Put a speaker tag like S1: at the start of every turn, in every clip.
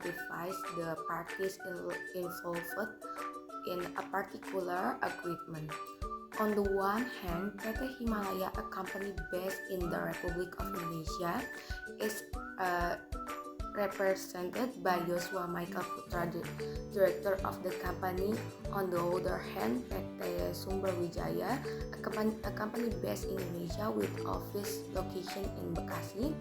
S1: identifies the parties involved in a particular agreement. On the one hand, PT Himalaya, a company based in the Republic of Indonesia, is represented by Joshua Michael Putra, the director of the company. On the other hand, PT Sumber Wijaya, a company based in Indonesia with office location in Bekasi,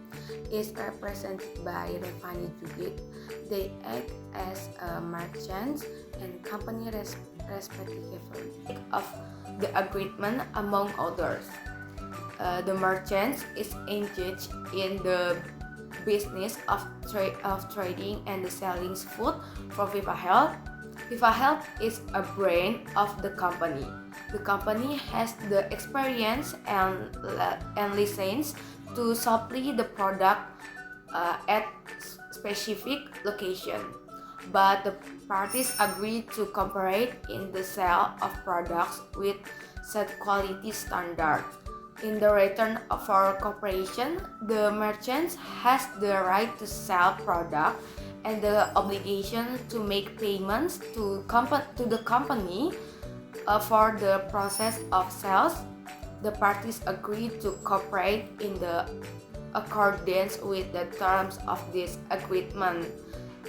S1: is represented by Revani Judit. They act as merchants and company respectively of the agreement, among others. The merchants is engaged in the business of trading and the selling food for Viva Health. Viva Health is a brand of the company. The company has the experience and license to supply the product at specific location. But the parties agree to cooperate in the sale of products with set quality standard. In the return for cooperation, the merchant has the right to sell product and the obligation to make payments to the company for the process of sales. The parties agree to cooperate in the accordance with the terms of this agreement.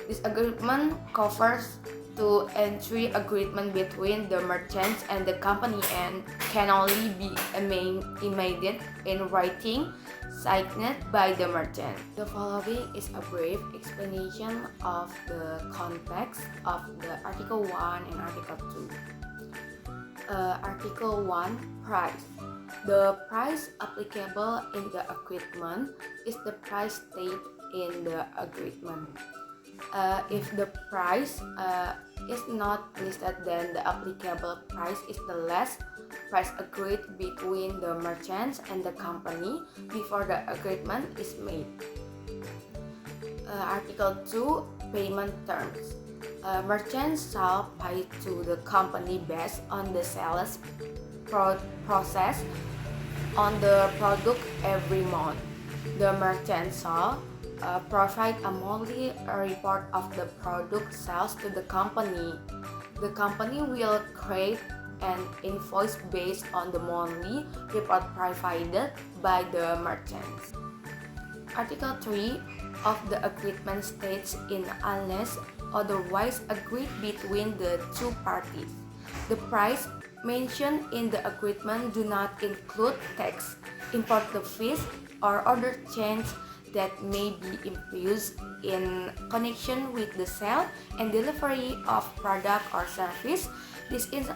S1: This agreement covers to entry agreement between the merchants and the company and can only be amended in writing signed by the merchant. The following is a brief explanation of the context of the Article 1 and Article 2. Article 1, Price. The price applicable in the agreement is the price stated in the agreement. If the price is not listed, then the applicable price is the last price agreed between the merchants and the company before the agreement is made. Article 2, Payment Terms. Merchants shall pay to the company based on the sales process on the product every month. The merchant shall provide a monthly report of the product sales to the company. The company will create an invoice based on the monthly report provided by the merchants. Article 3 of the agreement states in unless otherwise agreed between the two parties, the price mentioned in the agreement do not include tax, import fees, or other change that may be imposed in connection with the sale and delivery of product or service. This is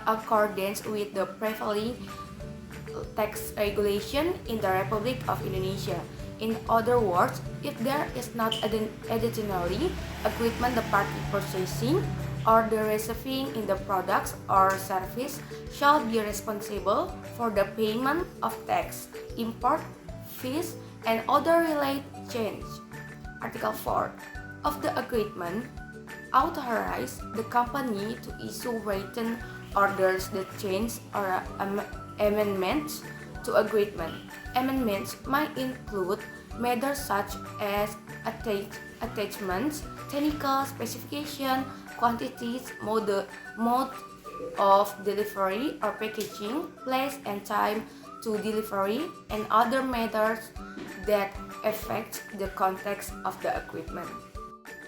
S1: accordance with the prevailing tax regulation in the Republic of Indonesia. In other words, if there is not additionally agreement, the party purchasing or the receiving in the products or service shall be responsible for the payment of tax, import fees, and other related change. Article 4 of the agreement authorize the company to issue written orders that change or amendments to agreement. Amendments might include matters such as attachments, technical specification, quantities, mode of delivery or packaging, place and time to delivery, and other matters that affect the context of the agreement.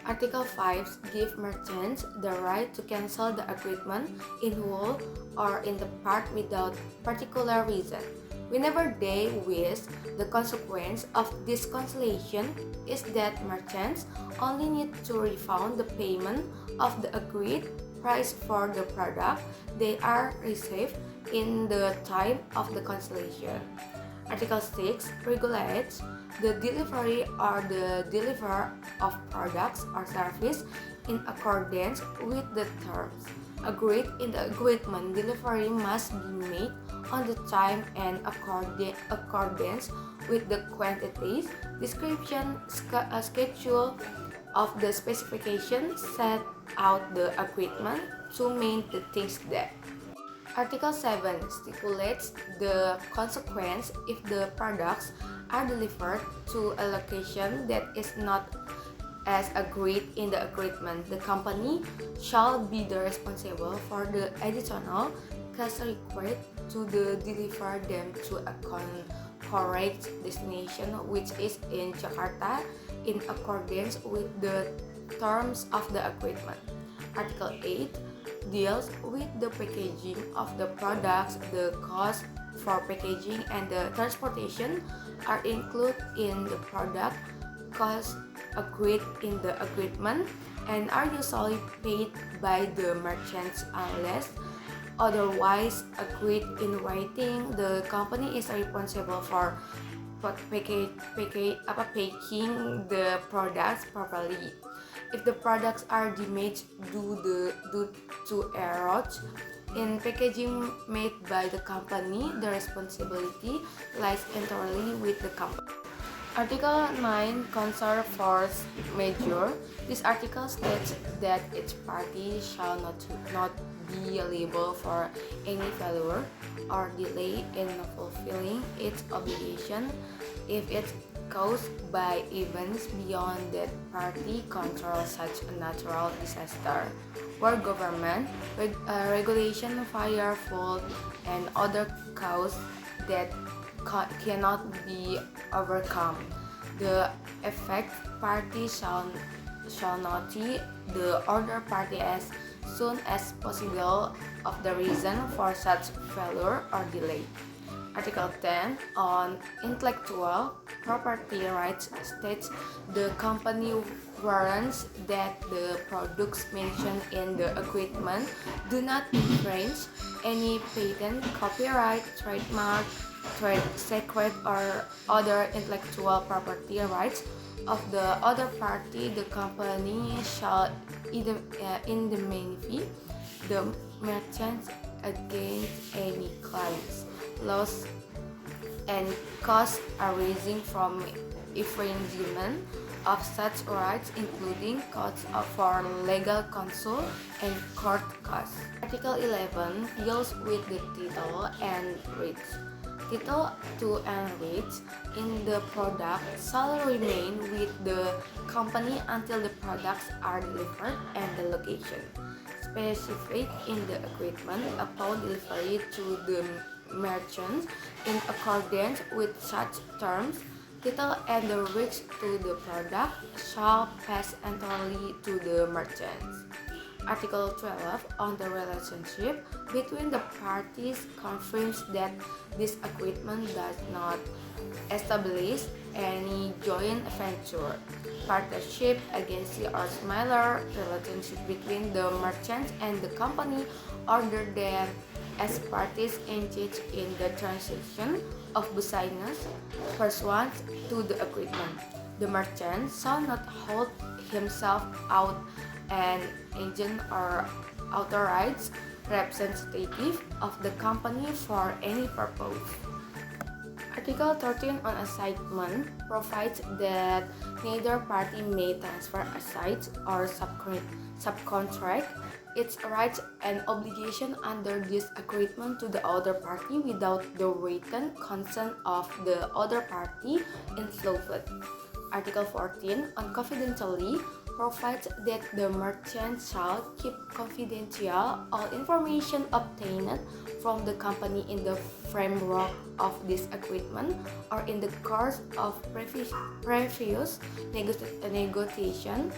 S1: Article 5 gives merchants the right to cancel the agreement in whole or in the part without particular reason. Whenever they wish, the consequence of this cancellation is that merchants only need to refund the payment of the agreed price for the product they are received in the time of the cancellation. Article 6 regulates the delivery or the deliver of products or service in accordance with the terms agreed in the agreement. Delivery must be made on the time and accordance with the quantities, description, schedule of the specification set out the agreement to mean the things that. Article 7 stipulates the consequence if the products are delivered to a location that is not as agreed in the agreement. The company shall be the responsible for the additional cash required to deliver them to a correct destination, which is in Jakarta, in accordance with the terms of the agreement. Article 8 deals with the packaging of the products. The cost for packaging and the transportation are included in the product costs agreed in the agreement and are usually paid by the merchants unless otherwise agreed in writing. The company is responsible for packaging the products properly. If the products are damaged due to errors in packaging made by the company, the responsibility lies entirely with the company. Article 9 concerns force majeure. This article states that each party shall not be liable for any failure or delay in fulfilling its obligation if it's caused by events beyond that party control, such a natural disaster, war, government regulation, fire, flood, and other causes that cannot be overcome. The affected party shall notify the other party as soon as possible of the reason for such failure or delay. Article 10 on intellectual property rights states the company warrants that the products mentioned in the agreement do not infringe any patent, copyright, trademark, trade secret, or other intellectual property rights of the other party. The company shall indemnify the merchants against any claims, loss, and costs arising from infringement of such rights, including costs for legal counsel and court costs. Article 11 deals with the title and rates. Title to and rates in the product shall remain with the company until the products are delivered and the location specified in the agreement upon delivery to the merchants in accordance with such terms. Title and the rights to the product shall pass entirely to the merchants. Article 12 on the relationship between the parties confirms that this agreement does not establish any joint venture, partnership, agency, or similar relationship between the merchants and the company other than as parties engaged in the transaction of business pursuant to the agreement. The merchant shall not hold himself out an agent or authorized representative of the company for any purpose. Article 13 on assignment provides that neither party may transfer assets or subcontract its rights and obligation under this agreement to the other party without the written consent of the other party involved. Article 14 on confidentiality provides that the merchant shall keep confidential all information obtained from the company in the framework of this agreement or in the course of previous negotiation.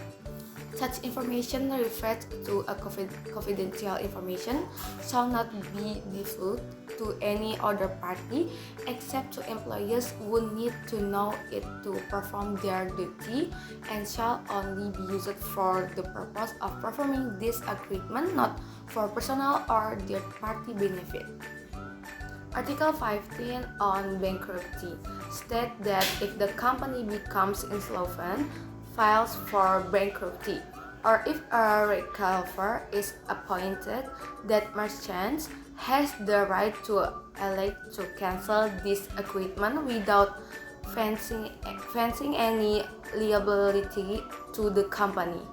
S1: Such information refers to a confidential information shall not be divulged to any other party except to employees who need to know it to perform their duty and shall only be used for the purpose of performing this agreement, not for personal or third-party benefit. Article 15 on bankruptcy states that if the company becomes insolvent, files for bankruptcy, or if a receiver is appointed, that merchant has the right to elect to cancel this agreement without fencing any liability to the company.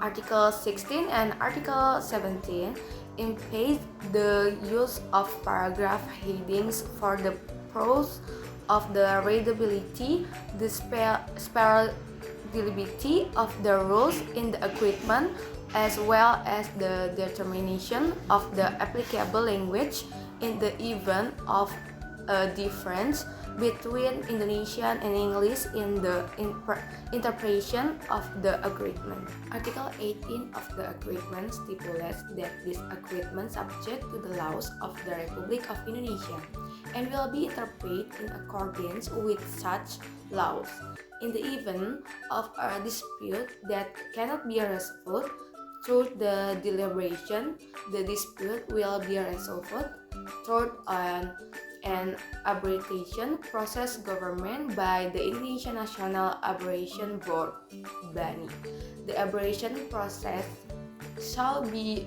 S1: Article 16 and Article 17 impede the use of paragraph headings for the purpose of the readability, validity of the rules in the agreement as well as the determination of the applicable language in the event of a difference between Indonesian and English in the interpretation of the agreement. Article 18 of the agreement stipulates that this agreement subject to the laws of the Republic of Indonesia and will be interpreted in accordance with such laws. In the event of a dispute that cannot be resolved through the deliberation, the dispute will be resolved through an arbitration process governed by the Indonesian National Arbitration Board (BANI). The arbitration process shall be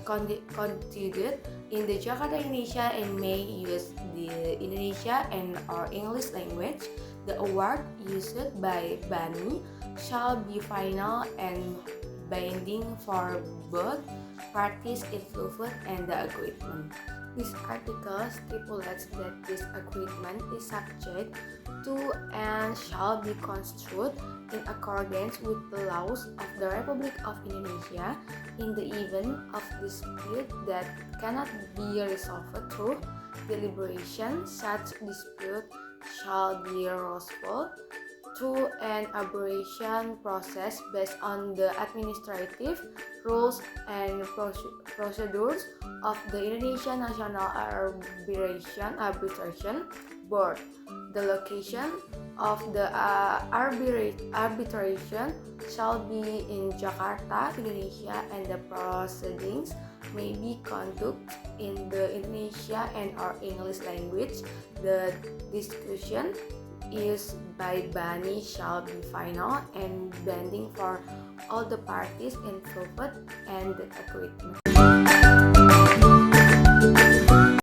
S1: conducted in the Jakarta, Indonesia, and may use the Indonesia and or English language. The award used by BANI shall be final and binding for both parties involved in the agreement. This article stipulates that this agreement is subject to and shall be construed in accordance with the laws of the Republic of Indonesia in the event of dispute that cannot be resolved through deliberation. Such dispute shall be resolved through an arbitration process based on the administrative rules and procedures of the Indonesian National Arbitration Board. The location of the arbitration shall be in Jakarta, Indonesia, and the proceedings may be conducted in the Indonesia and or English language. The discussion used by BANI shall be final and binding for all the parties involved and the agreement.